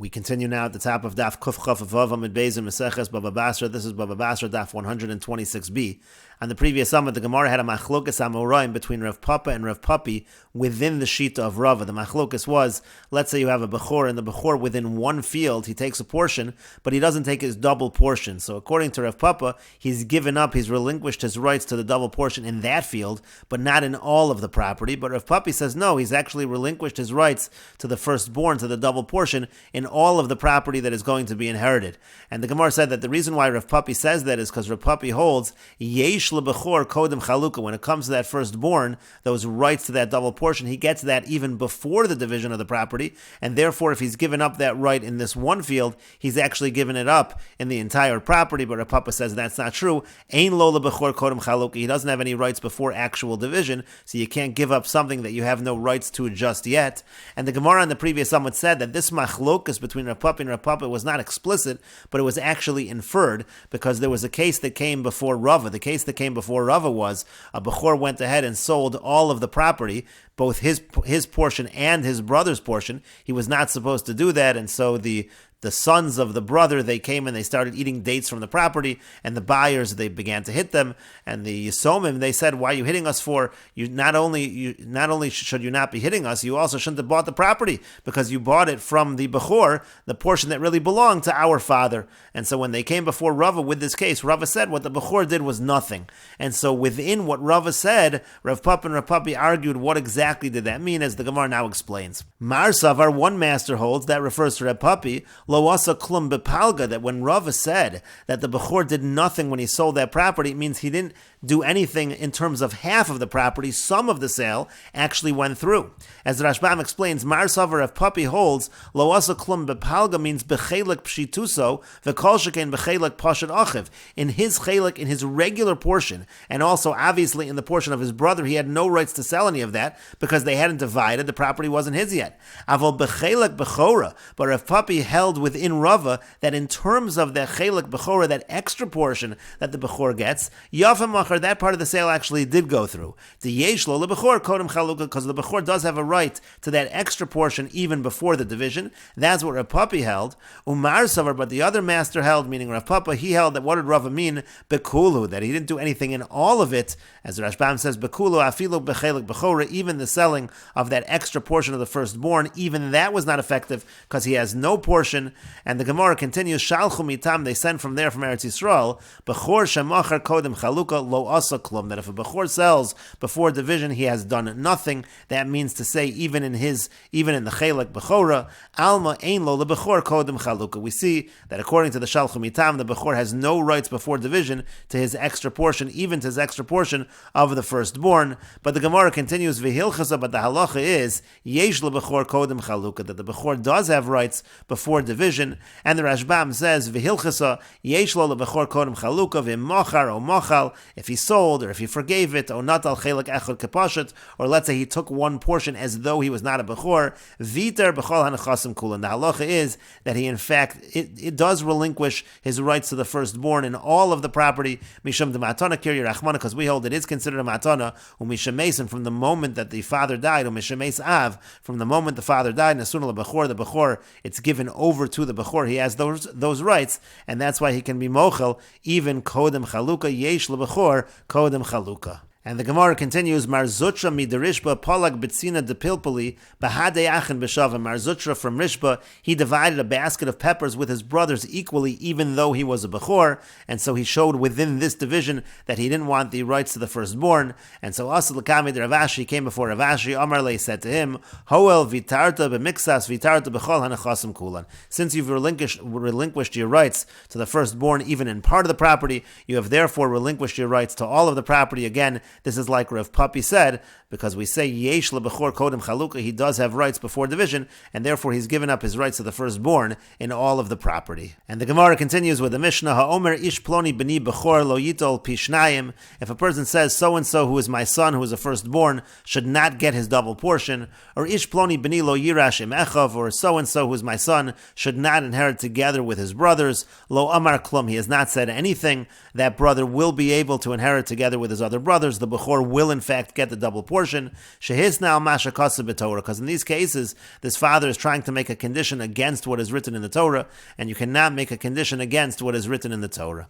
We continue now at the top of Daf Kuf Chaf Vav Amid Beis in Meseches Bava Basra. This is Bava Basra Daf 126b. On the previous summit, the Gemara had a machlokas amoraim between Rav Papa and Rav Papi within the shita of Rava. The machlokas was, let's say you have a bechor, and the bechor within one field, he takes a portion, but he doesn't take his double portion. So according to Rav Papa, he's given up, he's relinquished his rights to the double portion in that field, but not in all of the property. But Rav Papi says no, he's actually relinquished his rights to the firstborn, to the double portion, in all of the property that is going to be inherited. And the Gemara said that the reason why Rav Papi says that is because Rav Papi holds yesh lebechor kodem chaluka. When it comes to that firstborn, those rights to that double portion, he gets that even before the division of the property, and therefore if he's given up that right in this one field, he's actually given it up in the entire property. But Rav Papa says that's not true. Ein lo lebechor kodem chaluka. He doesn't have any rights before actual division, so you can't give up something that you have no rights to just yet. And the Gemara in the previous summit said that this machlokas between Rav Papa and Rav Papa was not explicit, but it was actually inferred, because there was a case that came before Rava. The case that came before Rava was a bechor went ahead and sold all of the property, both his portion and his brother's portion. He was not supposed to do that, and so the sons of the brother, they came and they started eating dates from the property, and the buyers, they began to hit them, and the Yisomim, they said, why are you hitting us for? Not only should you not be hitting us, you also shouldn't have bought the property, because you bought it from the Bechor, the portion that really belonged to our father. And so when they came before Rava with this case, Rava said what the Bechor did was nothing. And so within what Rava said, Rav Papa and Rav Papi argued what exactly did that mean, as the Gemara now explains. Mar Savar, one master holds, that refers to Rav Papi, Lo asa klum bepalga, that when Rava said that the Bechor did nothing when he sold that property, it means he didn't do anything in terms of half of the property. Some of the sale actually went through. As the Rashbam explains, Mar Savar of Papi holds, Lo asa klum bepalga means bechelik pshituso, v'kol sheken bechelik pashat achiv. In his chelik, in his regular portion, and also obviously in the portion of his brother, he had no rights to sell any of that, because they hadn't divided, the property wasn't his yet. Avol bechelik bechora, but if Papi held within Rava that in terms of the chelik bechora, that extra portion that the Bechor gets, Yafam Machar, that part of the sale actually did go through. The yesh lo lebechor kodem chaluka, because the Bechor does have a right to that extra portion even before the division. That's what Rav Papi held. Umar Savar, but the other master held, meaning Rav Papa, he held that what did Rava mean? Bekulu, that he didn't do anything in all of it. As Rashbam says, Bekulu afilu bechelik bechora, even the selling of that extra portion of the firstborn, even that was not effective, because he has no portion. And the Gemara continues, Shalchu mitam, they sent from there, from Eretz Yisrael, Bechor shemachar kodem chaluka lo asa klum, that if a Bechor sells before division, he has done nothing. That means to say, even in the chelik bechora, alma ein lo lebechor kodem chaluka. We see that according to the Shalchu mitam, the Bechor has no rights before division to his extra portion, even to his extra portion of the firstborn. But the Gemara continues, v'hilchasa, but the halacha is, yesh lebechor kodem chaluka, that the Bechor does have rights before division. And the Rashbam says, v'hilchasa, yesh lo lebechor kodem chaluka, v'mochar o mochal, if he sold, or if he forgave it, or not al chelik echad kapashat, or let's say he took one portion as though he was not a Bechor, viter b'chol hanachasim kulan. The halacha is that he, in fact, it does relinquish his rights to the firstborn in all of the property, mishum de matana kirya rachmana, because we hold it is considered a matana, umishamesim, from the moment that the father died, umishames av, from the moment the father died, nasun lebechor, the Bechor, it's given over to the Bechor, he has those rights, and that's why he can be mochel, even kodem chaluka, yesh lebechor, kodem chaluka. And the Gemara continues, Mar Zutra miderishba palag bitsina depilpali bahade achin b'shavim. Mar Zutra from Rishba, he divided a basket of peppers with his brothers equally, even though he was a Bechor, and so he showed within this division that he didn't want the rights to the firstborn. And so Asad Lakami de Ravashi came before Ravashi. Amarle said to him, Hoel vitarta b'mixas vitarta b'chol hanachasim kulan. Since you've relinquished your rights to the firstborn, even in part of the property, you have therefore relinquished your rights to all of the property again. This is like Rav Papi said, because we say yesh lebechor kodem chaluka, he does have rights before division, and therefore he's given up his rights to the firstborn in all of the property. And the Gemara continues with the Mishnah, Ha'omer ish ploni b'ni bechor lo yitol pishnayim. If a person says, so-and-so who is my son, who is a firstborn, should not get his double portion, or ish ploni b'ni lo yirash im echav, or so-and-so who is my son, should not inherit together with his brothers, lo amar klum, he has not said anything, that brother will be able to inherit together with his other brothers, the Bechor will in fact get the double portion, portion, shehisna al masha kasa b'Torah, because in these cases, this father is trying to make a condition against what is written in the Torah, and you cannot make a condition against what is written in the Torah.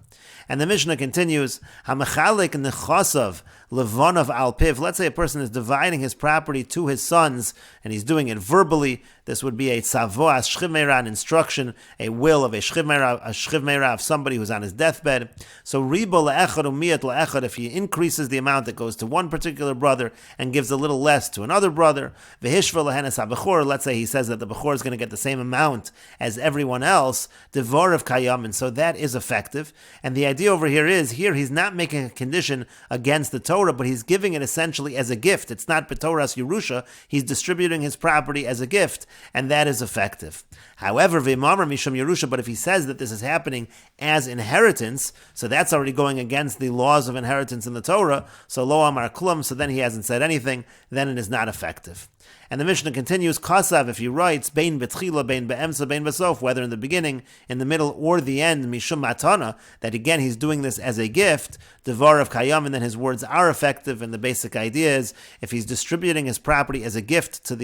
And the Mishnah continues, Hamechalik nechasav levonav al piv. Let's say a person is dividing his property to his sons, and he's doing it verbally. This would be a tzavo, a shchiv meira, an instruction, a will of a shchiv meira of somebody who's on his deathbed. So ribo le'echad umiyat le'echad, if he increases the amount that goes to one particular brother and gives a little less to another brother, v'hishva lehenes ha'bechor, let's say he says that the bechor is going to get the same amount as everyone else, devar of kayam, and so that is effective. And the idea over here is, here he's not making a condition against the Torah, but he's giving it essentially as a gift. It's not b'toras Yerusha, he's distributing his property as a gift, and that is effective. However, v'mamar mishum Yerusha, but if he says that this is happening as inheritance, so that's already going against the laws of inheritance in the Torah, so lo amar klum, so then he hasn't said anything, then it is not effective. And the Mishnah continues, Kasav, if he writes, Bein betchila, bein be'emsa, bein besof, whether in the beginning, in the middle, or the end, mishum matana, that again he's doing this as a gift, devar of kayam, and then his words are effective, and the basic idea is, if he's distributing his property as a gift to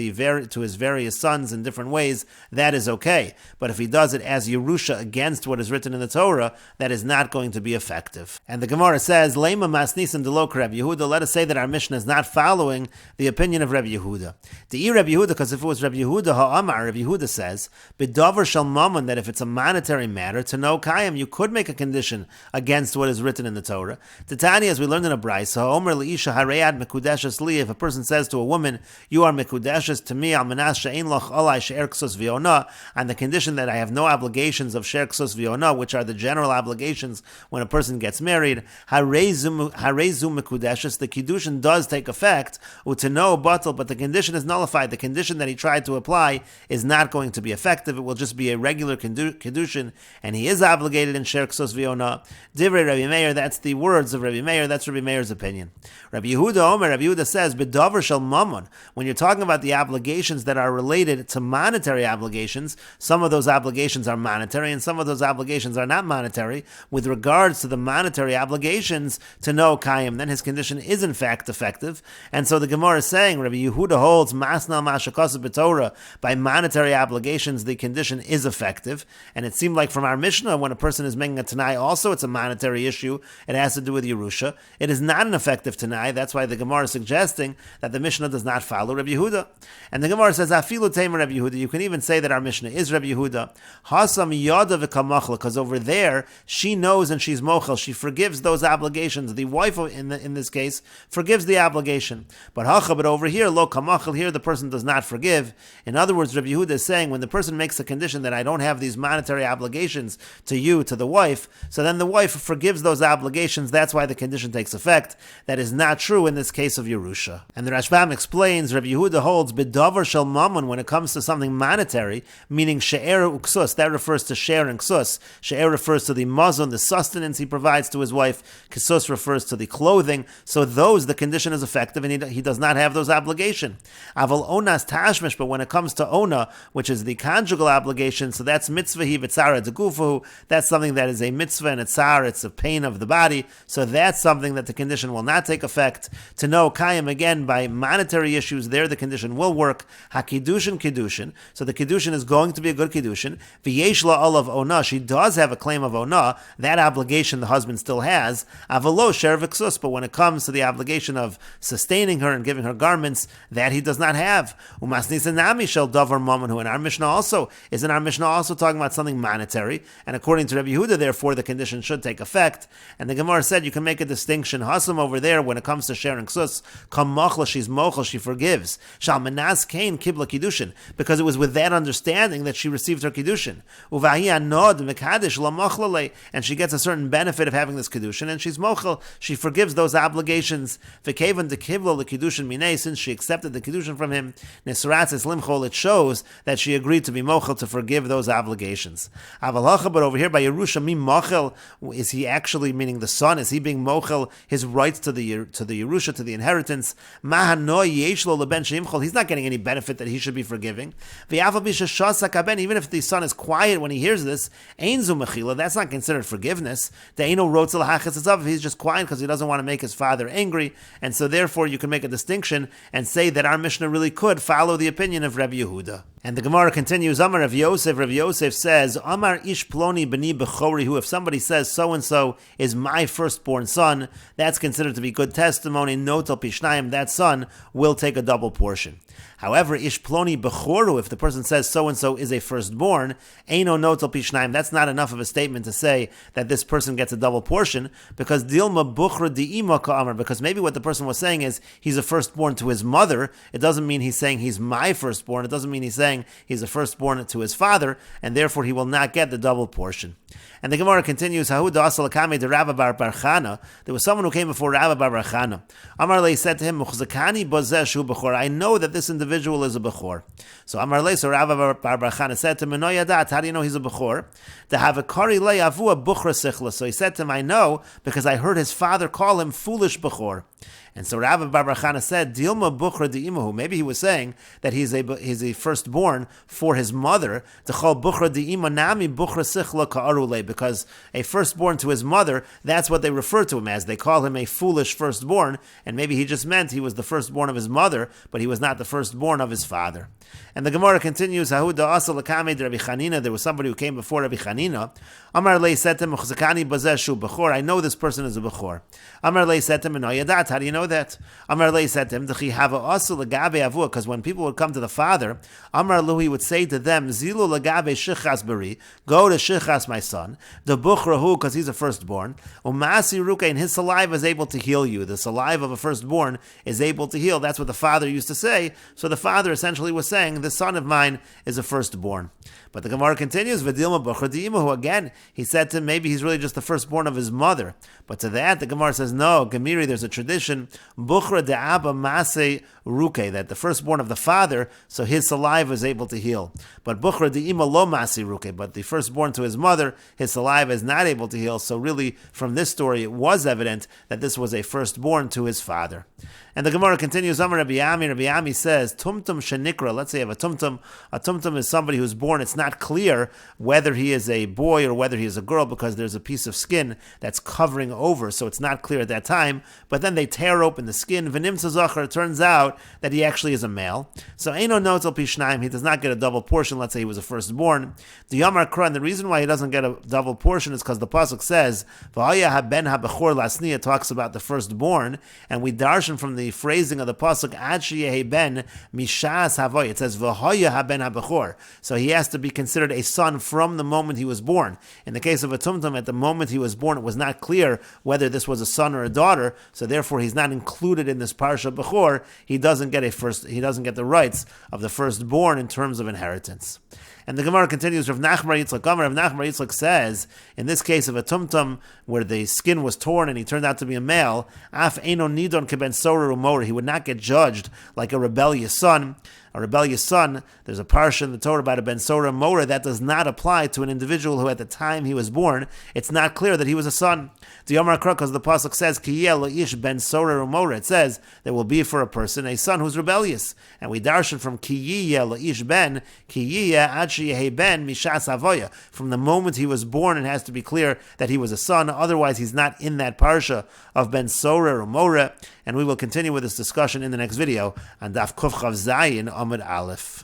his various sons in different ways, that is okay. But if he does it as Yerusha against what is written in the Torah, that is not going to be effective. And the Gemara says, Leima masnisim delok Rabbi Yehuda, let us say that our Mishnah is not following the opinion of Rabbi Yehuda. The Rabbi Yehuda, because if it was Rabbi Yehuda ha'amar, Rabbi Yehuda says, b'davar shel mamon, that if it's a monetary matter, to know kayam, you could make a condition against what is written in the Torah. Titani, as we learned in a brayso, ha'omer leisha hareyad mekudeshes li, if a person says to a woman, you are mekudeshes to me, al manas she'ein loch olai she'er ksos v'yona, on the condition that I have no obligations of she'er ksos v'yona, which are the general obligations when a person gets married, harezu mekudeshes, the kiddushin does take effect, uteno batal, but the condition is nullified. The condition that he tried to apply is not going to be effective. It will just be a regular kiddushin, and he is obligated in Sher Ksos V'Yona. Divrei Rabbi Meir, that's the words of Rabbi Meir, that's Rabbi Meir's opinion. Rabbi Yehuda Omer, Rabbi Yehuda says, B'davar shel mamon, when you're talking about the obligations that are related to monetary obligations, some of those obligations are monetary, and some of those obligations are not monetary. With regards to the monetary obligations, to know Kayim, then his condition is in fact effective. And so the Gemara is saying, Rabbi Yehuda holds Masnal Mashakasa B'Torah, by monetary obligations, the condition is effective. And it seemed like from our Mishnah, when a person is making a Tanai, also it's a monetary issue. It has to do with Yerusha. It is not an effective Tanai. That's why the Gemara is suggesting that the Mishnah does not follow Rabbi Yehuda. And the Gemara says, Afilu Tamer Rabbi Yehuda. You can even say that our Mishnah is Rabbi Yehuda. Hasam Yada V'Kamachla, because over there, she knows and she's mochel. She forgives those obligations. The wife, in this case, forgives the obligation. But over here, lo kamachal, here the person does not forgive. In other words, Rabbi Yehuda is saying, when the person makes a condition that I don't have these monetary obligations to you, to the wife, so then the wife forgives those obligations. That's why the condition takes effect. That is not true in this case of Yerusha. And the Rashbam explains, Rabbi Yehuda holds b'davar shel mamon, when it comes to something monetary, meaning she'er uksus, that refers to she'er and ksus. She'er refers to the mazon, the sustenance he provides to his wife. Ksus refers to the clothing. So those, the condition is effective, and he does not have those obligations. Aval onas tashmish, but when it comes to ona, which is the conjugal obligation, so that's mitzvah hi v'tzara degufahu, that's something that is a mitzvah and a tzar, it's a pain of the body, so that's something that the condition will not take effect. To know kayim, again, by monetary issues, there the condition will work. Ha-kiddushin, so the kiddushin is going to be a good kiddushin. V'yesh la'olav ona, she does have a claim of ona, that obligation the husband still has. Avalo sher v'ksus, but when it comes to the obligation of sustaining her and giving her garments, that he does not have. Umasnisanami shel davar mamon, who in our Mishnah also talking about something monetary, and according to Rabbi Yehuda, therefore the condition should take effect. And the Gemara said you can make a distinction. Hasam over there, when it comes to sharing ksus, kam machla, she's mochel, she forgives. Shal menas kain kibla kiddushin, because it was with that understanding that she received her kiddushin. Uvahi anod mekadesh la machlale, and she gets a certain benefit of having this kiddushin, and she's mochel, she forgives those obligations. V'kevan de kibla the kiddushin minei, since she accepted the kiddushin from him, nesratzes limchol, it shows that she agreed to be mochel, to forgive those obligations. Avalacha, but over here by Yerusha, mi mochel, is he actually, meaning the son, is he being mochel his rights to the Yerusha, to the inheritance? Mahanoi yeshlo leben sheimchol, he's not getting any benefit that he should be forgiving. V'yafal b'shashasa kaben, even if the son is quiet when he hears this, ein zu mechila, that's not considered forgiveness. De'eno rotzel hachas, if he's just quiet because he doesn't want to make his father angry, and so therefore you can make a distinction and say that our Mishnah really could follow the opinion of Rabbi Yehuda. And the Gemara continues, Amar Rav Yosef says, Amar ish ploni b'ni b'chori, who if somebody says so-and-so is my firstborn son, that's considered to be good testimony, notal pishnayim, that son will take a double portion. However, ish ploni b'choru, if the person says so-and-so is a firstborn, eino notal pishnayim, that's not enough of a statement to say that this person gets a double portion, because dilma buchra di'ima ka'amar, because maybe what the person was saying is he's a firstborn to his mother. It doesn't mean he's saying he's my firstborn. It doesn't mean he's saying he's a firstborn to his father, and therefore he will not get the double portion. And the Gemara continues, there was someone who came before Rabba bar Chana. Amar Lei said to him, I know that this individual is a Bechor. So Amar Lei, so Rabba bar Chana said to him, how do you know he's a Bechor? So he said to him, I know, because I heard his father call him foolish Bechor. And so Rabba bar Chana said, Dilma buchra di'imahu. Maybe he was saying that he's a firstborn for his mother. D'chol buchra di'ima nami buchra sichla ka'arule. Because a firstborn to his mother, that's what they refer to him as. They call him a foolish firstborn, and maybe he just meant he was the firstborn of his mother, but he was not the firstborn of his father. And the Gemara continues, there was somebody who came before Rabbi Chanina. Amar Lei said to him, I know this person is a Bechor. Amar Lei said to him, how do you know that? Amar Lei said to him, because when people would come to the father, Amar Lu, he would say to them, Zilu lagabe shichas bari, go to shichas, my son, the buchrahu, because he's a firstborn, umasi ruke, and his saliva is able to heal you. The saliva of a firstborn is able to heal. That's what the father used to say. So the father essentially was saying, the son of mine is a firstborn. But the Gemara continues, V'dilma buchra di'imahu, again, he said to him, maybe he's really just the firstborn of his mother. But to that, the Gemara says, no, Gemiri, there's a tradition, buchra de'aba mase ruke, that the firstborn of the father, so his saliva is able to heal. But buchra de'ima lo mase ruke, but the firstborn to his mother, his saliva is not able to heal. So really, from this story, it was evident that this was a firstborn to his father. And the Gemara continues, Amar Rabbi Ami says, Tumtum shenikra, let's say you have a tumtum. A tumtum is somebody who's born, it's not clear whether he is a boy or whether he is a girl, because there's a piece of skin that's covering over, so it's not clear at that time. But then they tear open the skin, v'nimtza zachar, it turns out that he actually is a male. So eino notel pishnaim, he does not get a double portion, let's say he was a firstborn. The Yamar Kra, and the reason why he doesn't get a double portion is because the pasuk says, V'haya haben ha-bechor lasni, it talks about the firstborn, and we darshan from the phrasing of the pasuk, ad sheyehi ben mishas havoy, it says, V'haya haben ha-bechor, so he has to be considered a son from the moment he was born. In the case of a tumtum, at the moment he was born, it was not clear whether this was a son or a daughter, so therefore he's not included in this parsha bechor. He doesn't get the rights of the firstborn in terms of inheritance. And the Gemara continues, Rav Nachman Yitzchak says, in this case of a tumtum, where the skin was torn and he turned out to be a male, Af Eino Nidon Keben Sorer Umor, he would not get judged like a rebellious son. A rebellious son, there's a parsha in the Torah about a ben Sora Mora that does not apply to an individual who at the time he was born, it's not clear that he was a son. The Yomar Kruk, because the pasuk says, Kiyeh lo'ish ben Sora Mora, it says there will be for a person a son who's rebellious. And we darshan from Kiyeh lo'ish ben, Kiyeh ad sheyehi ben mishas avoya. From the moment he was born, it has to be clear that he was a son, otherwise he's not in that parsha of ben Sora or Mora. And we will continue with this discussion in the next video on Daf Kuf Chav Zayin Amud Aleph.